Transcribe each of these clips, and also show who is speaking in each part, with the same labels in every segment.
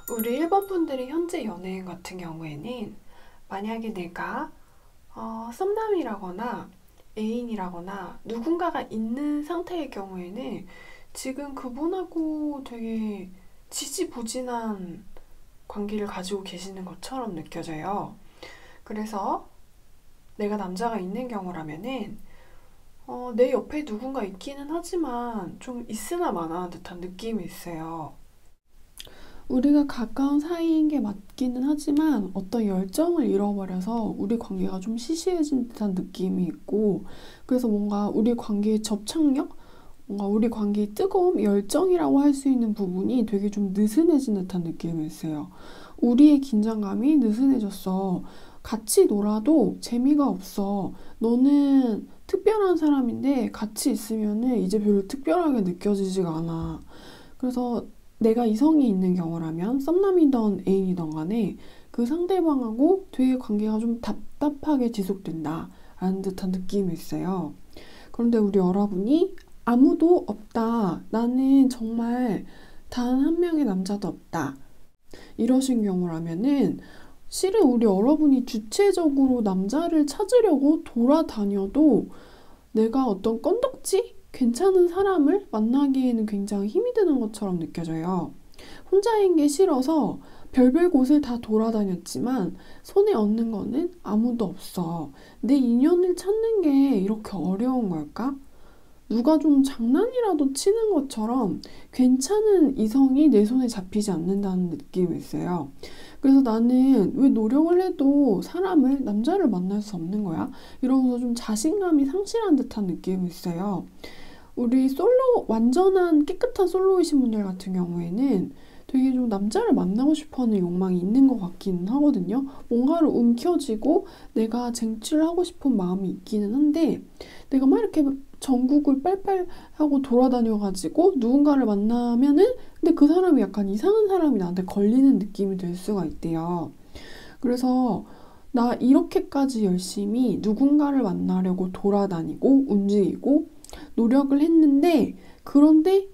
Speaker 1: 우리 일본 분들의 현재 연애인 같은 경우에는 만약에 내가 썸남이라거나 애인이라거나 누군가가 있는 상태의 경우에는 지금 그분하고 되게 지지부진한 관계를 가지고 계시는 것처럼 느껴져요. 그래서 내가 남자가 있는 경우라면은 내 옆에 누군가 있기는 하지만 좀 있으나 마나한 듯한 느낌이 있어요. 우리가 가까운 사이인 게 맞기는 하지만 어떤 열정을 잃어버려서 우리 관계가 좀 시시해진 듯한 느낌이 있고, 그래서 뭔가 우리 관계의 접착력? 뭔가 우리 관계의 뜨거움, 열정이라고 할 수 있는 부분이 되게 좀 느슨해진 듯한 느낌이 있어요. 우리의 긴장감이 느슨해졌어. 같이 놀아도 재미가 없어. 너는 특별한 사람인데 같이 있으면은 이제 별로 특별하게 느껴지지가 않아. 그래서 내가 이성이 있는 경우라면 썸남이던 애인이던 간에 그 상대방하고 되게 관계가 좀 답답하게 지속된다 라는 듯한 느낌이 있어요. 그런데 우리 여러분이 아무도 없다. 나는 정말 단 한 명의 남자도 없다. 이러신 경우라면은 실은 우리 여러분이 주체적으로 남자를 찾으려고 돌아다녀도 내가 어떤 건덕지? 괜찮은 사람을 만나기에는 굉장히 힘이 드는 것처럼 느껴져요. 혼자인 게 싫어서 별별 곳을 다 돌아다녔지만 손에 얻는 거는 아무도 없어. 내 인연을 찾는 게 이렇게 어려운 걸까? 누가 좀 장난이라도 치는 것처럼 괜찮은 이성이 내 손에 잡히지 않는다는 느낌이 있어요. 그래서 나는 왜 노력을 해도 남자를 만날 수 없는 거야? 이러면서 좀 자신감이 상실한 듯한 느낌이 있어요. 우리 완전한 깨끗한 솔로이신 분들 같은 경우에는 되게 좀 남자를 만나고 싶어 하는 욕망이 있는 것 같기는 하거든요. 뭔가를 움켜쥐고 내가 쟁취를 하고 싶은 마음이 있기는 한데, 내가 막 이렇게 전국을 빨빨 하고 돌아다녀가지고 누군가를 만나면은 근데 그 사람이 약간 이상한 사람이 나한테 걸리는 느낌이 들 수가 있대요. 그래서 나 이렇게까지 열심히 누군가를 만나려고 돌아다니고 움직이고 노력을 했는데, 그런데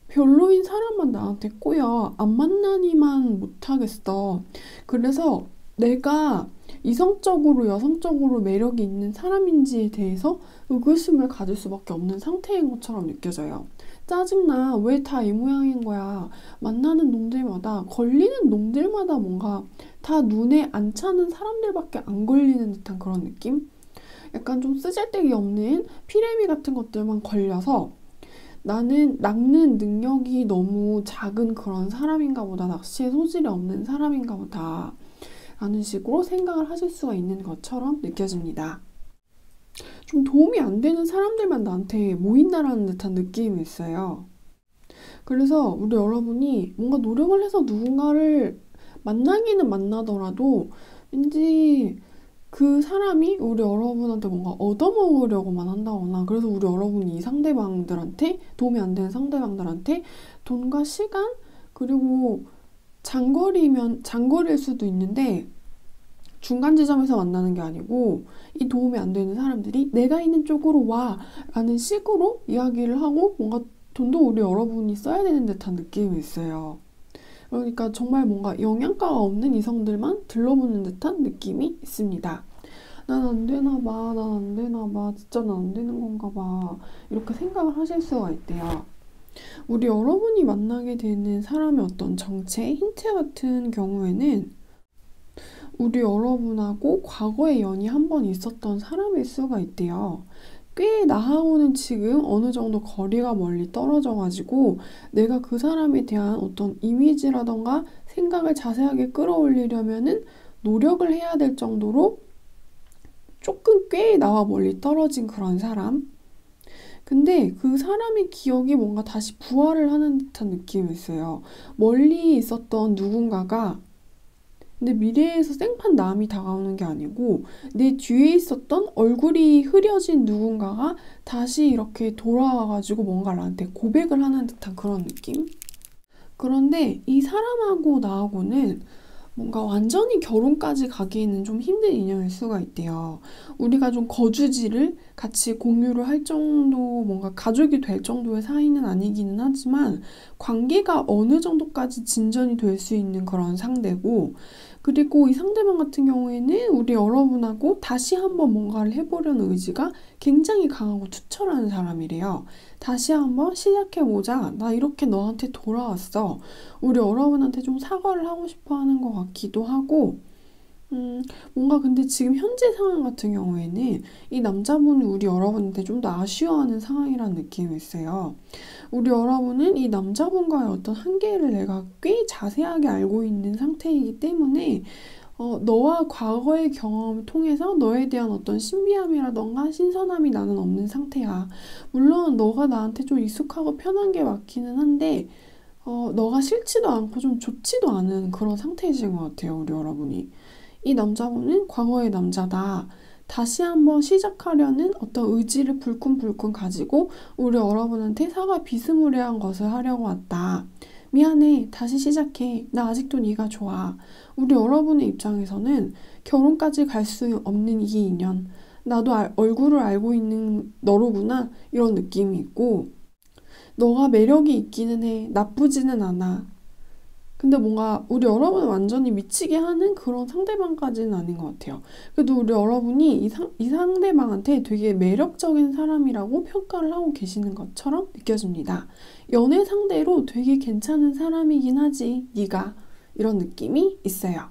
Speaker 1: 별로인 사람만 나한테 꼬여. 안 만나니만 못하겠어. 그래서 내가 이성적으로 여성적으로 매력이 있는 사람인지에 대해서 의구심을 가질 수밖에 없는 상태인 것처럼 느껴져요. 짜증나. 왜 다 이 모양인 거야. 만나는 놈들마다, 걸리는 놈들마다 뭔가 다 눈에 안 차는 사람들밖에 안 걸리는 듯한 그런 느낌? 약간 좀 쓰잘데기 없는 피레미 같은 것들만 걸려서 나는 낚는 능력이 너무 작은 그런 사람인가 보다, 낚시에 소질이 없는 사람인가 보다 라는 식으로 생각을 하실 수가 있는 것처럼 느껴집니다. 좀 도움이 안 되는 사람들만 나한테 모인다라는 듯한 느낌이 있어요. 그래서 우리 여러분이 뭔가 노력을 해서 누군가를 만나기는 만나더라도 왠지 그 사람이 우리 여러분한테 뭔가 얻어먹으려고만 한다거나, 그래서 우리 여러분이 이 상대방들한테, 도움이 안 되는 상대방들한테 돈과 시간, 그리고 장거리일 수도 있는데 중간 지점에서 만나는 게 아니고 이 도움이 안 되는 사람들이 내가 있는 쪽으로 와 라는 식으로 이야기를 하고 뭔가 돈도 우리 여러분이 써야 되는 듯한 느낌이 있어요. 그러니까 정말 뭔가 영양가가 없는 이성들만 들러붙는 듯한 느낌이 있습니다. 난 안 되나 봐, 난 안 되나 봐, 진짜 난 안 되는 건가 봐, 이렇게 생각을 하실 수가 있대요. 우리 여러분이 만나게 되는 사람의 어떤 정체, 힌트 같은 경우에는 우리 여러분하고 과거에 연이 한 번 있었던 사람일 수가 있대요. 꽤 나하고는 지금 어느 정도 거리가 멀리 떨어져가지고 내가 그 사람에 대한 어떤 이미지라던가 생각을 자세하게 끌어올리려면은 노력을 해야 될 정도로 조금 꽤 나와 멀리 떨어진 그런 사람. 근데 그 사람의 기억이 뭔가 다시 부활을 하는 듯한 느낌이 있어요. 멀리 있었던 누군가가 근데 미래에서 생판 남이 다가오는 게 아니고 내 뒤에 있었던 얼굴이 흐려진 누군가가 다시 이렇게 돌아와가지고 뭔가 나한테 고백을 하는 듯한 그런 느낌? 그런데 이 사람하고 나하고는 뭔가 완전히 결혼까지 가기에는 좀 힘든 인연일 수가 있대요. 우리가 좀 거주지를 같이 공유를 할 정도, 뭔가 가족이 될 정도의 사이는 아니기는 하지만 관계가 어느 정도까지 진전이 될 수 있는 그런 상대고, 그리고 이 상대방 같은 경우에는 우리 여러분하고 다시 한번 뭔가를 해보려는 의지가 굉장히 강하고 투철하는 사람이래요. 다시 한번 시작해보자. 나 이렇게 너한테 돌아왔어. 우리 여러분한테 좀 사과를 하고 싶어 하는 것 같기도 하고, 뭔가 근데 지금 현재 상황 같은 경우에는 이 남자분이 우리 여러분한테 좀 더 아쉬워하는 상황이라는 느낌이 있어요. 우리 여러분은 이 남자분과의 어떤 한계를 내가 꽤 자세하게 알고 있는 상태이기 때문에 너와 과거의 경험을 통해서 너에 대한 어떤 신비함이라던가 신선함이 나는 없는 상태야. 물론 너가 나한테 좀 익숙하고 편한 게 맞기는 한데 너가 싫지도 않고 좀 좋지도 않은 그런 상태이신 것 같아요, 우리 여러분이. 이 남자분은 과거의 남자다. 다시 한번 시작하려는 어떤 의지를 불끈불끈 가지고 우리 여러분한테 사과 비스무리한 것을 하려고 왔다. 미안해. 다시 시작해. 나 아직도 네가 좋아. 우리 여러분의 입장에서는 결혼까지 갈 수 없는 이 인연. 나도 얼굴을 알고 있는 너로구나. 이런 느낌이 있고, 너가 매력이 있기는 해. 나쁘지는 않아. 근데 뭔가 우리 여러분을 완전히 미치게 하는 그런 상대방까지는 아닌 것 같아요. 그래도 우리 여러분이 이 상대방한테 되게 매력적인 사람이라고 평가를 하고 계시는 것처럼 느껴집니다. 연애 상대로 되게 괜찮은 사람이긴 하지, 네가. 이런 느낌이 있어요.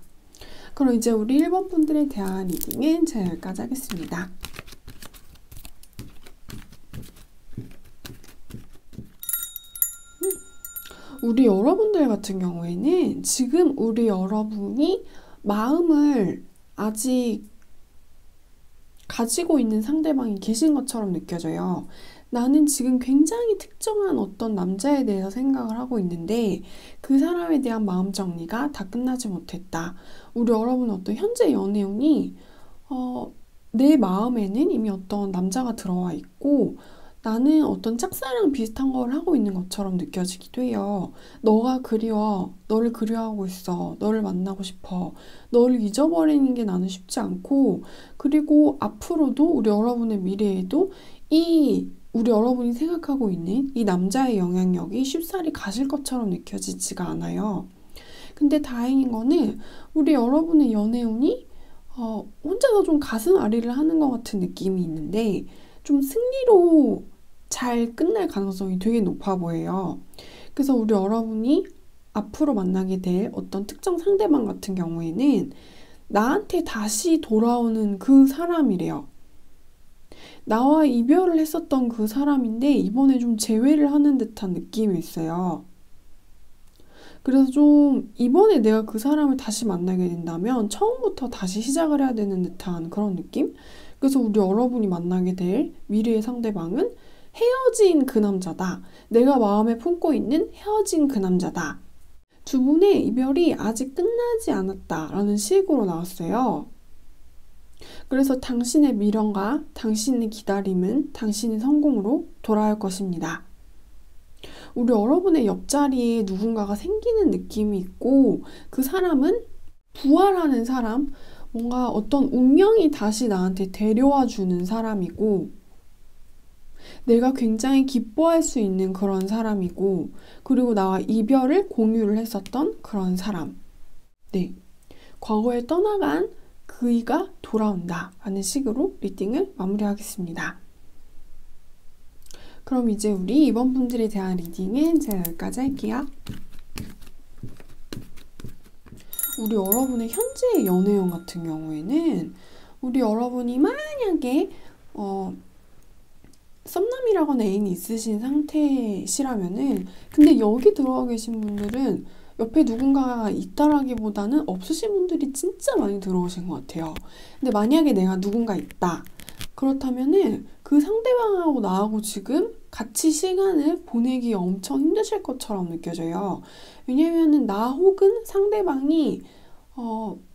Speaker 1: 그럼 이제 우리 1번 분들에 대한 리딩은 제가 여기까지 하겠습니다. 우리 여러분들 같은 경우에는 지금 우리 여러분이 마음을 아직 가지고 있는 상대방이 계신 것처럼 느껴져요. 나는 지금 굉장히 특정한 어떤 남자에 대해서 생각을 하고 있는데 그 사람에 대한 마음 정리가 다 끝나지 못했다. 우리 여러분 어떤 현재 연애운이 내 마음에는 이미 어떤 남자가 들어와 있고 나는 어떤 짝사랑 비슷한 걸 하고 있는 것처럼 느껴지기도 해요. 너가 그리워. 너를 그리워하고 있어. 너를 만나고 싶어. 너를 잊어버리는 게 나는 쉽지 않고, 그리고 앞으로도 우리 여러분의 미래에도 우리 여러분이 생각하고 있는 이 남자의 영향력이 쉽사리 가실 것처럼 느껴지지가 않아요. 근데 다행인 거는 우리 여러분의 연애운이 혼자서 좀 가슴 아리를 하는 것 같은 느낌이 있는데 좀 승리로 잘 끝날 가능성이 되게 높아 보여요. 그래서 우리 여러분이 앞으로 만나게 될 어떤 특정 상대방 같은 경우에는 나한테 다시 돌아오는 그 사람이래요. 나와 이별을 했었던 그 사람인데 이번에 좀 재회를 하는 듯한 느낌이 있어요. 그래서 좀 이번에 내가 그 사람을 다시 만나게 된다면 처음부터 다시 시작을 해야 되는 듯한 그런 느낌? 그래서 우리 여러분이 만나게 될 미래의 상대방은 헤어진 그 남자다. 내가 마음에 품고 있는 헤어진 그 남자다. 두 분의 이별이 아직 끝나지 않았다라는 식으로 나왔어요. 그래서 당신의 미련과 당신의 기다림은 당신의 성공으로 돌아올 것입니다. 우리 여러분의 옆자리에 누군가가 생기는 느낌이 있고 그 사람은 부활하는 사람, 뭔가 어떤 운명이 다시 나한테 데려와 주는 사람이고 내가 굉장히 기뻐할 수 있는 그런 사람이고 그리고 나와 이별을 공유를 했었던 그런 사람. 네, 과거에 떠나간 그이가 돌아온다 라는 식으로 리딩을 마무리하겠습니다. 그럼 이제 우리 이번 분들에 대한 리딩은 제가 여기까지 할게요. 우리 여러분의 현재 연애운 같은 경우에는 우리 여러분이 만약에 썸남이라거나 애인이 있으신 상태시라면은 근데 여기 들어와 계신 분들은 옆에 누군가가 있다라기보다는 없으신 분들이 진짜 많이 들어오신 것 같아요. 근데 만약에 내가 누군가 있다. 그렇다면은 그 상대방하고 나하고 지금 같이 시간을 보내기 엄청 힘드실 것처럼 느껴져요. 왜냐면은 나 혹은 상대방이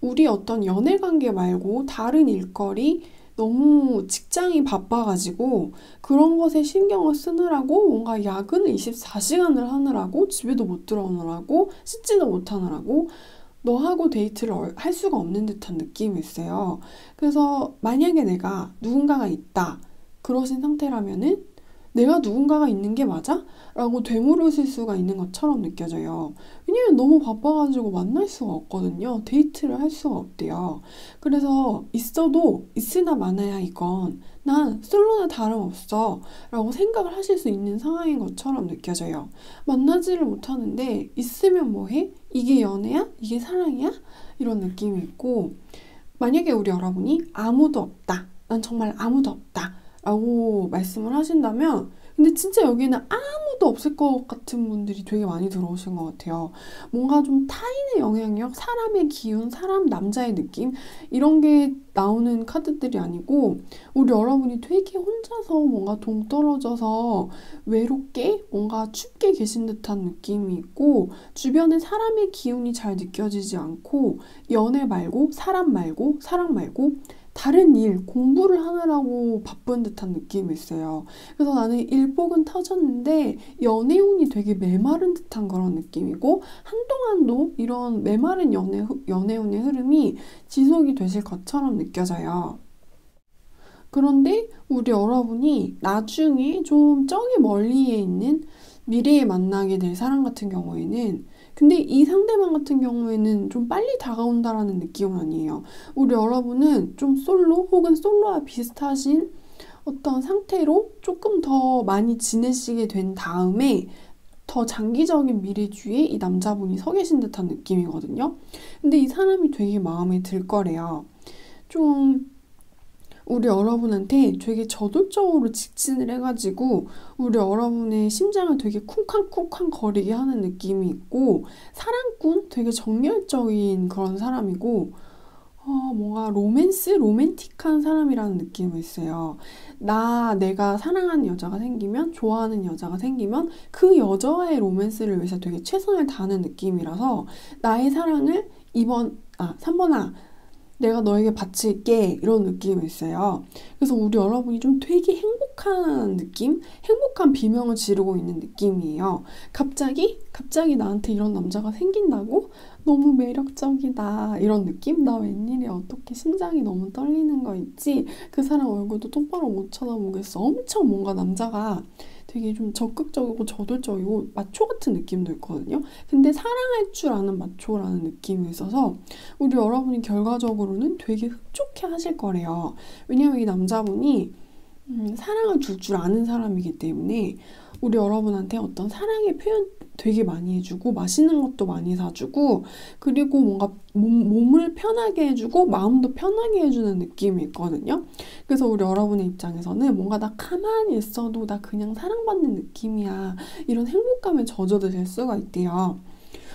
Speaker 1: 우리 어떤 연애 관계 말고 다른 일거리 너무 직장이 바빠가지고 그런 것에 신경을 쓰느라고 뭔가 야근을 24시간을 하느라고 집에도 못 들어오느라고 씻지도 못하느라고 너하고 데이트를 할 수가 없는 듯한 느낌이 있어요. 그래서 만약에 내가 누군가가 있다. 그러신 상태라면은 내가 누군가가 있는 게 맞아? 라고 되물으실 수가 있는 것처럼 느껴져요. 왜냐면 너무 바빠가지고 만날 수가 없거든요. 데이트를 할 수가 없대요. 그래서 있어도 있으나 마나야 이건 난 솔로나 다름없어 라고 생각을 하실 수 있는 상황인 것처럼 느껴져요. 만나지를 못하는데 있으면 뭐해? 이게 연애야? 이게 사랑이야? 이런 느낌이 있고 만약에 우리 여러분이 아무도 없다. 난 정말 아무도 없다. 라고 말씀을 하신다면 근데 진짜 여기는 아무도 없을 것 같은 분들이 되게 많이 들어오신 것 같아요. 뭔가 좀 타인의 영향력, 사람의 기운, 사람, 남자의 느낌 이런 게 나오는 카드들이 아니고 우리 여러분이 되게 혼자서 뭔가 동떨어져서 외롭게 뭔가 춥게 계신 듯한 느낌이 있고 주변에 사람의 기운이 잘 느껴지지 않고 연애 말고 사람 말고 사랑 말고 다른 일, 공부를 하느라고 바쁜 듯한 느낌이 있어요. 그래서 나는 일복은 터졌는데 연애운이 되게 메마른 듯한 그런 느낌이고 한동안도 이런 메마른 연애운의 흐름이 지속이 되실 것처럼 느껴져요. 그런데 우리 여러분이 나중에 좀 저기 멀리에 있는 미래에 만나게 될 사람 같은 경우에는 근데 이 상대방 같은 경우에는 좀 빨리 다가온다라는 느낌은 아니에요. 우리 여러분은 좀 솔로 혹은 솔로와 비슷하신 어떤 상태로 조금 더 많이 지내시게 된 다음에 더 장기적인 미래주의에 이 남자분이 서 계신 듯한 느낌이거든요. 근데 이 사람이 되게 마음에 들 거래요. 좀 우리 여러분한테 되게 저돌적으로 직진을 해가지고 우리 여러분의 심장을 되게 쿵쾅쿵쾅 거리게 하는 느낌이 있고 사랑꾼? 되게 정열적인 그런 사람이고 뭔가 로맨틱한 사람이라는 느낌이 있어요. 내가 사랑하는 여자가 생기면, 좋아하는 여자가 생기면 그 여자와의 로맨스를 위해서 되게 최선을 다하는 느낌이라서 나의 사랑을 3번아, 내가 너에게 바칠게 이런 느낌이 있어요. 그래서 우리 여러분이 좀 되게 행복한 느낌? 행복한 비명을 지르고 있는 느낌이에요. 갑자기 나한테 이런 남자가 생긴다고? 너무 매력적이다 이런 느낌? 나 웬일이야 어떻게 심장이 너무 떨리는 거 있지? 그 사람 얼굴도 똑바로 못 쳐다보겠어. 엄청 뭔가 남자가 되게 좀 적극적이고 저돌적이고 마초 같은 느낌도 있거든요. 근데 사랑할 줄 아는 마초라는 느낌이 있어서 우리 여러분이 결과적으로는 되게 흡족해 하실 거래요. 왜냐면 이 남자분이 사랑을 줄 줄 아는 사람이기 때문에 우리 여러분한테 어떤 사랑의 표현 되게 많이 해주고 맛있는 것도 많이 사주고 그리고 뭔가 몸을 편하게 해주고 마음도 편하게 해주는 느낌이 있거든요. 그래서 우리 여러분의 입장에서는 뭔가 나 가만히 있어도 나 그냥 사랑받는 느낌이야 이런 행복감에 젖어드실 수가 있대요.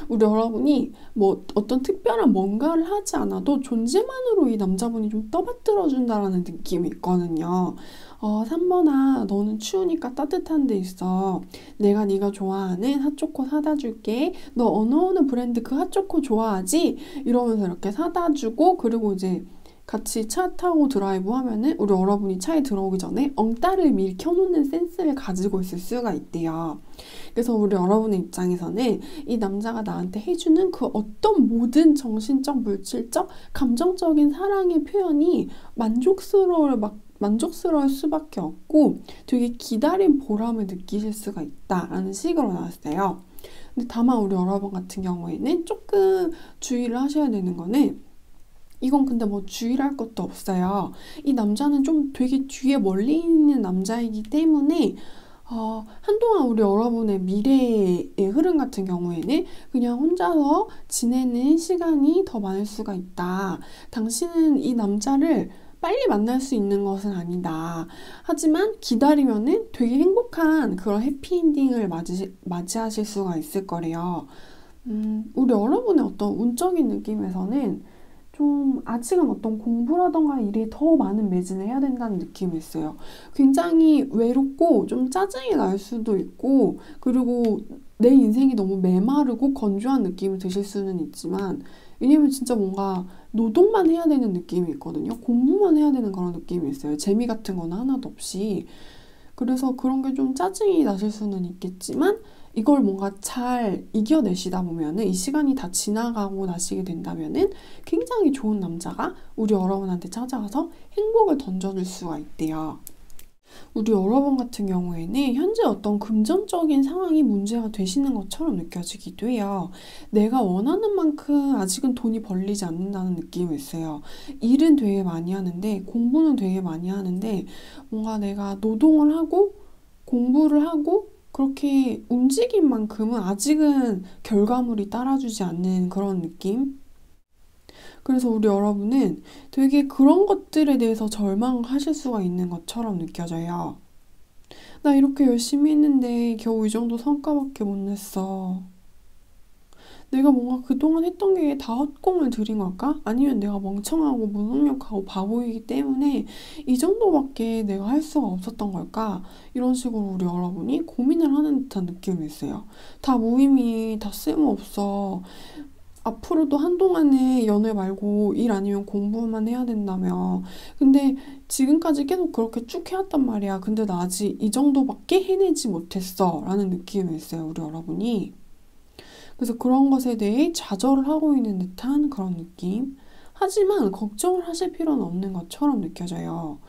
Speaker 1: 우리 여러분이 뭐 어떤 특별한 뭔가를 하지 않아도 존재만으로 이 남자분이 좀 떠받들어준다라는 느낌이 있거든요. 3번아 너는 추우니까 따뜻한 데 있어. 내가 네가 좋아하는 핫초코 사다 줄게. 너 어느 브랜드 그 핫초코 좋아하지? 이러면서 이렇게 사다 주고 그리고 이제 같이 차 타고 드라이브 하면은 우리 여러분이 차에 들어오기 전에 엉따를 미리 켜놓는 센스를 가지고 있을 수가 있대요. 그래서 우리 여러분의 입장에서는 이 남자가 나한테 해주는 그 어떤 모든 정신적, 물질적, 감정적인 사랑의 표현이 만족스러울 수밖에 없고 되게 기다린 보람을 느끼실 수가 있다라는 식으로 나왔어요. 근데 다만 우리 여러분 같은 경우에는 조금 주의를 하셔야 되는 거는 이건 근데 뭐 주의할 것도 없어요. 이 남자는 좀 되게 뒤에 멀리 있는 남자이기 때문에 한동안 우리 여러분의 미래의 흐름 같은 경우에는 그냥 혼자서 지내는 시간이 더 많을 수가 있다. 당신은 이 남자를 빨리 만날 수 있는 것은 아니다. 하지만 기다리면은 되게 행복한 그런 해피엔딩을 맞이하실 수가 있을 거래요. 우리 여러분의 어떤 운적인 느낌에서는 좀 아직은 어떤 공부라던가 일에 더 많은 매진을 해야 된다는 느낌이 있어요. 굉장히 외롭고 좀 짜증이 날 수도 있고 그리고 내 인생이 너무 메마르고 건조한 느낌이 드실 수는 있지만 왜냐면 진짜 뭔가 노동만 해야 되는 느낌이 있거든요. 공부만 해야 되는 그런 느낌이 있어요. 재미 같은 건 하나도 없이. 그래서 그런 게 좀 짜증이 나실 수는 있겠지만 이걸 뭔가 잘 이겨내시다 보면은 이 시간이 다 지나가고 나시게 된다면은 굉장히 좋은 남자가 우리 여러분한테 찾아와서 행복을 던져줄 수가 있대요. 우리 여러분 같은 경우에는 현재 어떤 금전적인 상황이 문제가 되시는 것처럼 느껴지기도 해요. 내가 원하는 만큼 아직은 돈이 벌리지 않는다는 느낌이 있어요. 일은 되게 많이 하는데, 공부는 되게 많이 하는데, 뭔가 내가 노동을 하고, 공부를 하고, 그렇게 움직인 만큼은 아직은 결과물이 따라주지 않는 그런 느낌? 그래서 우리 여러분은 되게 그런 것들에 대해서 절망하실 수가 있는 것처럼 느껴져요. 나 이렇게 열심히 했는데 겨우 이 정도 성과밖에 못 냈어. 내가 뭔가 그동안 했던 게 다 헛공을 들인 걸까? 아니면 내가 멍청하고 무능력하고 바보이기 때문에 이 정도밖에 내가 할 수가 없었던 걸까? 이런 식으로 우리 여러분이 고민을 하는 듯한 느낌이 있어요. 다 무의미해, 다 쓸모없어. 앞으로도 한동안은 연애 말고 일 아니면 공부만 해야 된다며. 근데 지금까지 계속 그렇게 쭉 해왔단 말이야. 근데 나 아직 이 정도밖에 해내지 못했어. 라는 느낌이 있어요, 우리 여러분이. 그래서 그런 것에 대해 좌절을 하고 있는 듯한 그런 느낌. 하지만 걱정을 하실 필요는 없는 것처럼 느껴져요.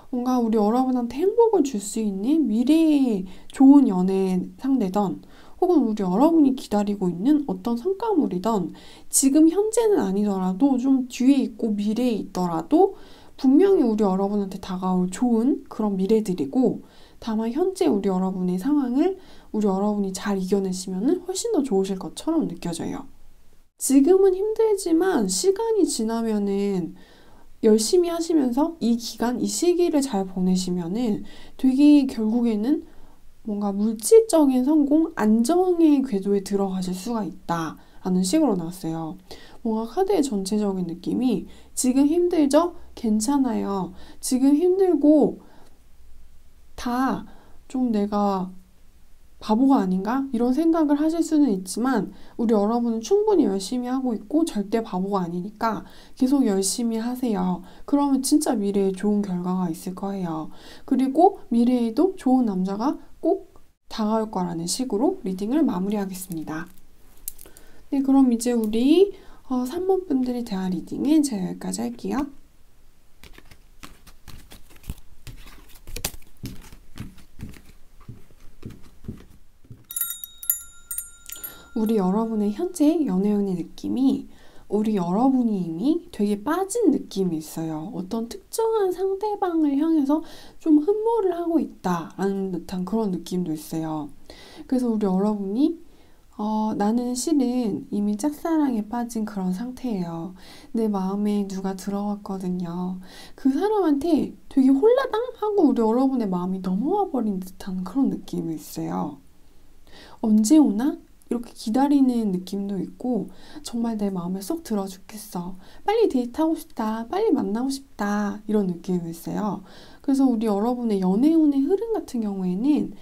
Speaker 1: 뭔가 우리 여러분한테 행복을 줄 수 있는 미래의 좋은 연애 상대던 혹은 우리 여러분이 기다리고 있는 어떤 성과물이던 지금 현재는 아니더라도 좀 뒤에 있고 미래에 있더라도 분명히 우리 여러분한테 다가올 좋은 그런 미래들이고 다만 현재 우리 여러분의 상황을 우리 여러분이 잘 이겨내시면 훨씬 더 좋으실 것처럼 느껴져요. 지금은 힘들지만 시간이 지나면은 열심히 하시면서 이 기간, 이 시기를 잘 보내시면은 되게 결국에는 뭔가 물질적인 성공, 안정의 궤도에 들어가실 수가 있다라는 식으로 나왔어요. 뭔가 카드의 전체적인 느낌이 지금 힘들죠? 괜찮아요. 지금 힘들고 다 좀 내가 바보가 아닌가? 이런 생각을 하실 수는 있지만 우리 여러분은 충분히 열심히 하고 있고 절대 바보가 아니니까 계속 열심히 하세요. 그러면 진짜 미래에 좋은 결과가 있을 거예요. 그리고 미래에도 좋은 남자가 꼭 다가올 거라는 식으로 리딩을 마무리하겠습니다. 네, 그럼 이제 우리 3번 분들이 대한 리딩은 제가 여기까지 할게요. 우리 여러분의 현재 연애운의 느낌이 우리 여러분이 이미 되게 빠진 느낌이 있어요. 어떤 특정한 상대방을 향해서 좀 흠모를 하고 있다라는 듯한 그런 느낌도 있어요. 그래서 우리 여러분이 나는 실은 이미 짝사랑에 빠진 그런 상태예요. 내 마음에 누가 들어왔거든요. 그 사람한테 되게 홀라당 하고 우리 여러분의 마음이 넘어와 버린 듯한 그런 느낌이 있어요. 언제 오나? 이렇게 기다리는 느낌도 있고 정말 내 마음에 쏙 들어 죽겠어. 빨리 데이트하고 싶다. 빨리 만나고 싶다. 이런 느낌이 있어요. 그래서 우리 여러분의 연애운의 흐름 같은 경우에는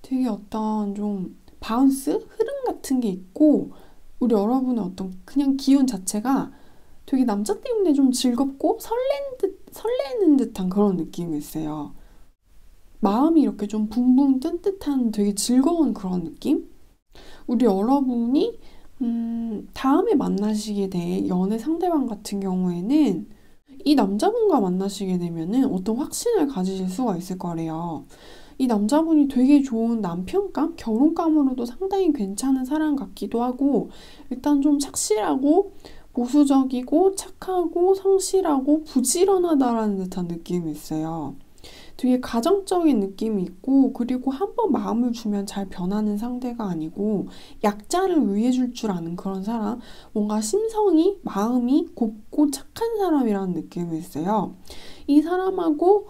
Speaker 1: 되게 어떤 좀 바운스? 흐름 같은 게 있고 우리 여러분의 어떤 그냥 기운 자체가 되게 남자 때문에 좀 즐겁고 설레는 듯한 그런 느낌이 있어요. 마음이 이렇게 좀 붕붕 뜬 듯한 되게 즐거운 그런 느낌? 우리 여러분이 다음에 만나시게 될 연애 상대방 같은 경우에는 이 남자분과 만나시게 되면은 어떤 확신을 가지실 수가 있을 거래요. 이 남자분이 되게 좋은 남편감, 결혼감으로도 상당히 괜찮은 사람 같기도 하고 일단 좀 착실하고 보수적이고 착하고 성실하고 부지런하다라는 듯한 느낌이 있어요. 되게 가정적인 느낌이 있고 그리고 한번 마음을 주면 잘 변하는 상대가 아니고 약자를 위해줄 줄 아는 그런 사람, 뭔가 심성이 마음이 곱고 착한 사람이라는 느낌이 있어요. 이 사람하고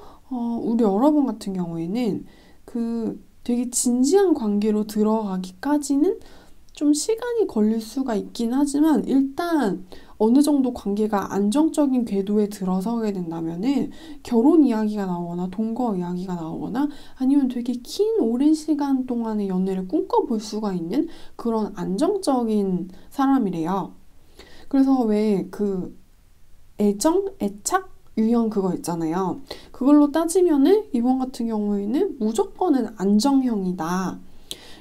Speaker 1: 우리 여러분 같은 경우에는 그 되게 진지한 관계로 들어가기까지는 좀 시간이 걸릴 수가 있긴 하지만 일단 어느 정도 관계가 안정적인 궤도에 들어서게 된다면은 결혼 이야기가 나오거나 동거 이야기가 나오거나 아니면 되게 긴 오랜 시간 동안의 연애를 꿈꿔볼 수가 있는 그런 안정적인 사람이래요. 그래서 왜 그 애착? 유형 그거 있잖아요. 그걸로 따지면은 이번 같은 경우에는 무조건은 안정형이다.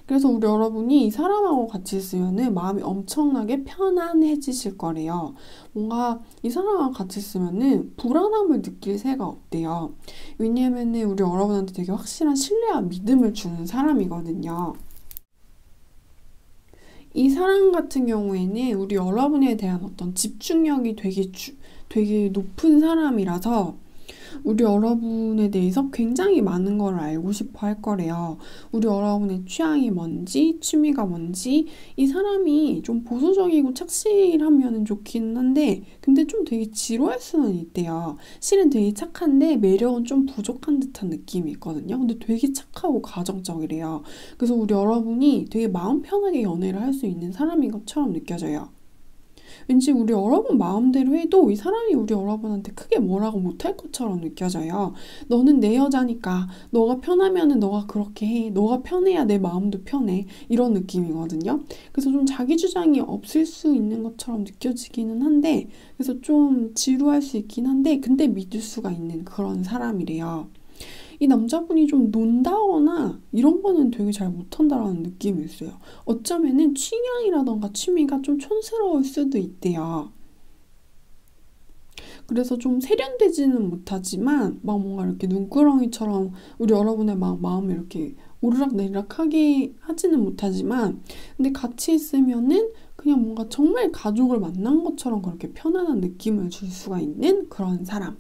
Speaker 1: 그래서 우리 여러분이 이 사람하고 같이 있으면은 마음이 엄청나게 편안해지실 거래요. 뭔가 이 사람하고 같이 있으면은 불안함을 느낄 새가 없대요. 왜냐면은 우리 여러분한테 되게 확실한 신뢰와 믿음을 주는 사람이거든요. 이 사람 같은 경우에는 우리 여러분에 대한 어떤 집중력이 되게 높은 사람이라서 우리 여러분에 대해서 굉장히 많은 걸 알고 싶어 할 거래요. 우리 여러분의 취향이 뭔지, 취미가 뭔지, 이 사람이 좀 보수적이고 착실하면 좋기는 한데, 근데 좀 되게 지루할 수는 있대요. 실은 되게 착한데 매력은 좀 부족한 듯한 느낌이 있거든요. 근데 되게 착하고 가정적이래요. 그래서 우리 여러분이 되게 마음 편하게 연애를 할 수 있는 사람인 것처럼 느껴져요. 왠지 우리 여러분 마음대로 해도 이 사람이 우리 여러분한테 크게 뭐라고 못할 것처럼 느껴져요. 너는 내 여자니까 너가 편하면은 너가 그렇게 해. 너가 편해야 내 마음도 편해. 이런 느낌이거든요. 그래서 좀 자기 주장이 없을 수 있는 것처럼 느껴지기는 한데 그래서 좀 지루할 수 있긴 한데 근데 믿을 수가 있는 그런 사람이래요. 이 남자분이 좀 논다거나 이런 거는 되게 잘 못한다라는 느낌이 있어요. 어쩌면은 취향이라던가 취미가 좀 촌스러울 수도 있대요. 그래서 좀 세련되지는 못하지만 막 뭔가 이렇게 눈구렁이처럼 우리 여러분의 막 마음을 이렇게 오르락내리락하게 하지는 못하지만 근데 같이 있으면은 그냥 뭔가 정말 가족을 만난 것처럼 그렇게 편안한 느낌을 줄 수가 있는 그런 사람.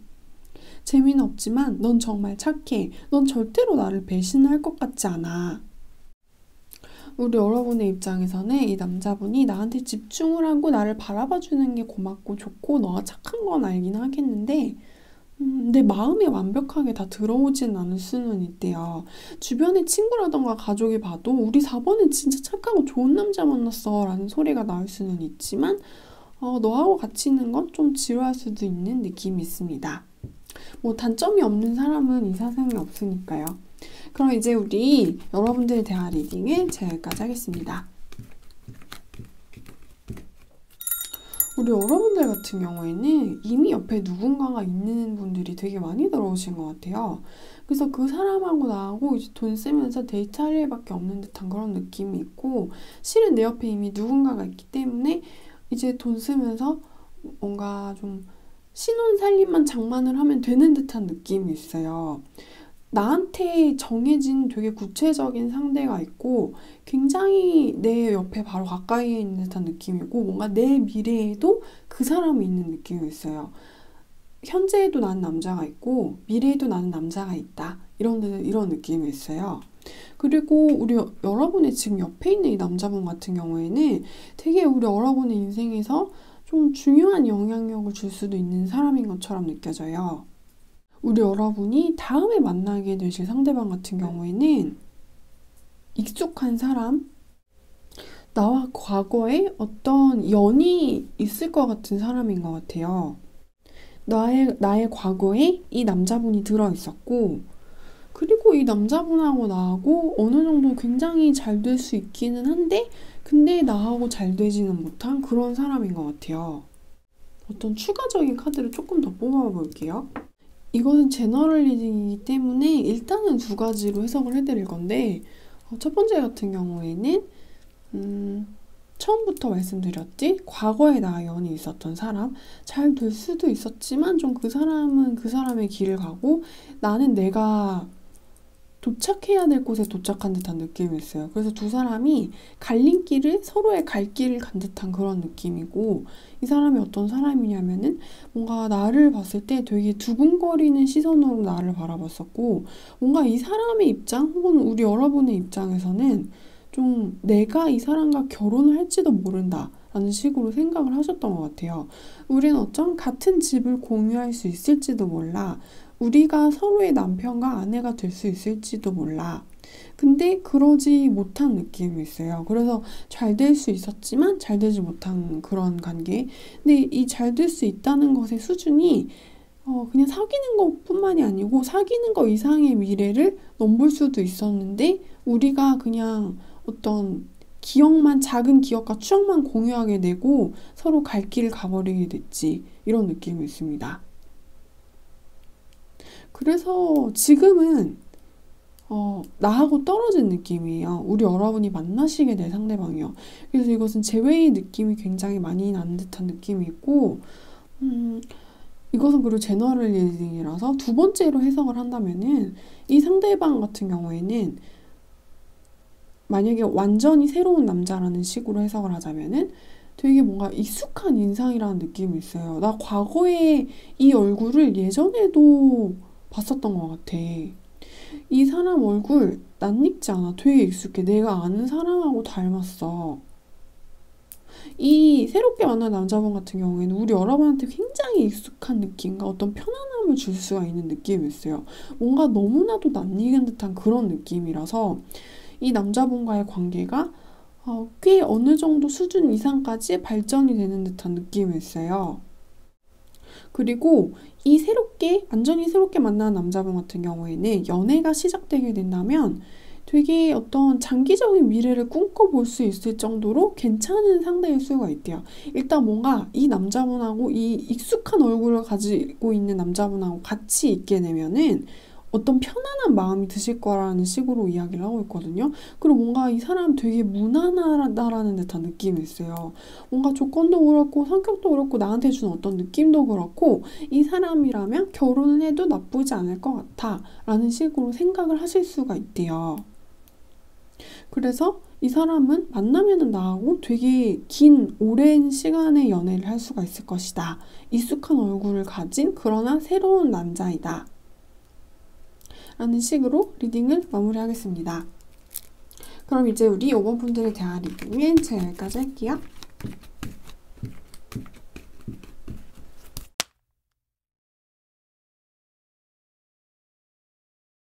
Speaker 1: 재미는 없지만 넌 정말 착해. 넌 절대로 나를 배신할 것 같지 않아. 우리 여러분의 입장에서는 이 남자분이 나한테 집중을 하고 나를 바라봐 주는 게 고맙고 좋고 너가 착한 건 알긴 하겠는데 내 마음에 완벽하게 다 들어오진 않을 수는 있대요. 주변의 친구라던가 가족이 봐도 우리 4번은 진짜 착하고 좋은 남자 만났어 라는 소리가 나올 수는 있지만 너하고 같이 있는 건 좀 지루할 수도 있는 느낌이 있습니다. 뭐 단점이 없는 사람은 이 세상에 없으니까요. 그럼 이제 우리 여러분들에 대한 리딩을 제가 여기까지 하겠습니다. 우리 여러분들 같은 경우에는 이미 옆에 누군가가 있는 분들이 되게 많이 들어오신 것 같아요. 그래서 그 사람하고 나하고 이제 돈 쓰면서 데이트할 일밖에 없는 듯한 그런 느낌이 있고 실은 내 옆에 이미 누군가가 있기 때문에 이제 돈 쓰면서 뭔가 좀 신혼 살림만 장만을 하면 되는 듯한 느낌이 있어요. 나한테 정해진 되게 구체적인 상대가 있고 굉장히 내 옆에 바로 가까이에 있는 듯한 느낌이고 뭔가 내 미래에도 그 사람이 있는 느낌이 있어요. 현재에도 나는 남자가 있고 미래에도 나는 남자가 있다. 이런 느낌이 있어요. 그리고 우리 여러분의 지금 옆에 있는 이 남자분 같은 경우에는 되게 우리 여러분의 인생에서 좀 중요한 영향력을 줄 수도 있는 사람인 것처럼 느껴져요. 우리 여러분이 다음에 만나게 되실 상대방 같은 경우에는 익숙한 사람, 나와 과거에 어떤 연이 있을 것 같은 사람인 것 같아요. 나의 과거에 이 남자분이 들어있었고, 그리고 이 남자분하고 나하고 어느 정도 굉장히 잘 될 수 있기는 한데, 근데 나하고 잘 되지는 못한 그런 사람인 것 같아요. 어떤 추가적인 카드를 조금 더 뽑아볼게요. 이거는 제너럴 리딩이기 때문에 일단은 두 가지로 해석을 해드릴 건데 첫 번째 같은 경우에는 처음부터 말씀드렸지 과거에 나와 연이 있었던 사람 잘 될 수도 있었지만 좀 그 사람은 그 사람의 길을 가고 나는 내가 도착해야 될 곳에 도착한 듯한 느낌이 있어요. 그래서 두 사람이 갈림길을 서로의 갈 길을 간 듯한 그런 느낌이고 이 사람이 어떤 사람이냐면은 뭔가 나를 봤을 때 되게 두근거리는 시선으로 나를 바라봤었고 뭔가 이 사람의 입장 혹은 우리 여러분의 입장에서는 좀 내가 이 사람과 결혼을 할지도 모른다 라는 식으로 생각을 하셨던 것 같아요. 우리는 어쩜 같은 집을 공유할 수 있을지도 몰라. 우리가 서로의 남편과 아내가 될 수 있을지도 몰라. 근데 그러지 못한 느낌이 있어요. 그래서 잘 될 수 있었지만 잘 되지 못한 그런 관계. 근데 이 잘 될 수 있다는 것의 수준이 그냥 사귀는 것뿐만이 아니고 사귀는 것 이상의 미래를 넘볼 수도 있었는데 우리가 그냥 어떤 기억만 작은 기억과 추억만 공유하게 되고 서로 갈 길을 가버리게 됐지. 이런 느낌이 있습니다. 그래서 지금은 나하고 떨어진 느낌이에요. 우리 여러분이 만나시게 될 상대방이요. 그래서 이것은 재회의 느낌이 굉장히 많이 나는 듯한 느낌이 있고, 이것은 그리고 제너럴 리딩이라서 두 번째로 해석을 한다면은 이 상대방 같은 경우에는 만약에 완전히 새로운 남자라는 식으로 해석을 하자면은 되게 뭔가 익숙한 인상이라는 느낌이 있어요. 나 과거에 이 얼굴을 예전에도 봤었던 것 같아. 이 사람 얼굴 낯익지 않아. 되게 익숙해. 내가 아는 사람하고 닮았어. 이 새롭게 만난 남자분 같은 경우에는 우리 여러분한테 굉장히 익숙한 느낌과 어떤 편안함을 줄 수가 있는 느낌이었어요. 뭔가 너무나도 낯익은 듯한 그런 느낌이라서 이 남자분과의 관계가 꽤 어느 정도 수준 이상까지 발전이 되는 듯한 느낌이었어요. 그리고 이 완전히 새롭게 만난 남자분 같은 경우에는 연애가 시작되게 된다면 되게 어떤 장기적인 미래를 꿈꿔볼 수 있을 정도로 괜찮은 상대일 수가 있대요. 일단 뭔가 이 남자분하고 이 익숙한 얼굴을 가지고 있는 남자분하고 같이 있게 되면은 어떤 편안한 마음이 드실 거라는 식으로 이야기를 하고 있거든요. 그리고 뭔가 이 사람 되게 무난하다라는 듯한 느낌이 있어요. 뭔가 조건도 그렇고 성격도 그렇고 나한테 주는 어떤 느낌도 그렇고 이 사람이라면 결혼을 해도 나쁘지 않을 것 같아 라는 식으로 생각을 하실 수가 있대요. 그래서 이 사람은 만나면은 나하고 되게 긴 오랜 시간의 연애를 할 수가 있을 것이다. 익숙한 얼굴을 가진 그러나 새로운 남자이다. 라는 식으로 리딩을 마무리하겠습니다. 그럼 이제 우리 5번 분들에 대한 리딩은 제가 여기까지 할게요.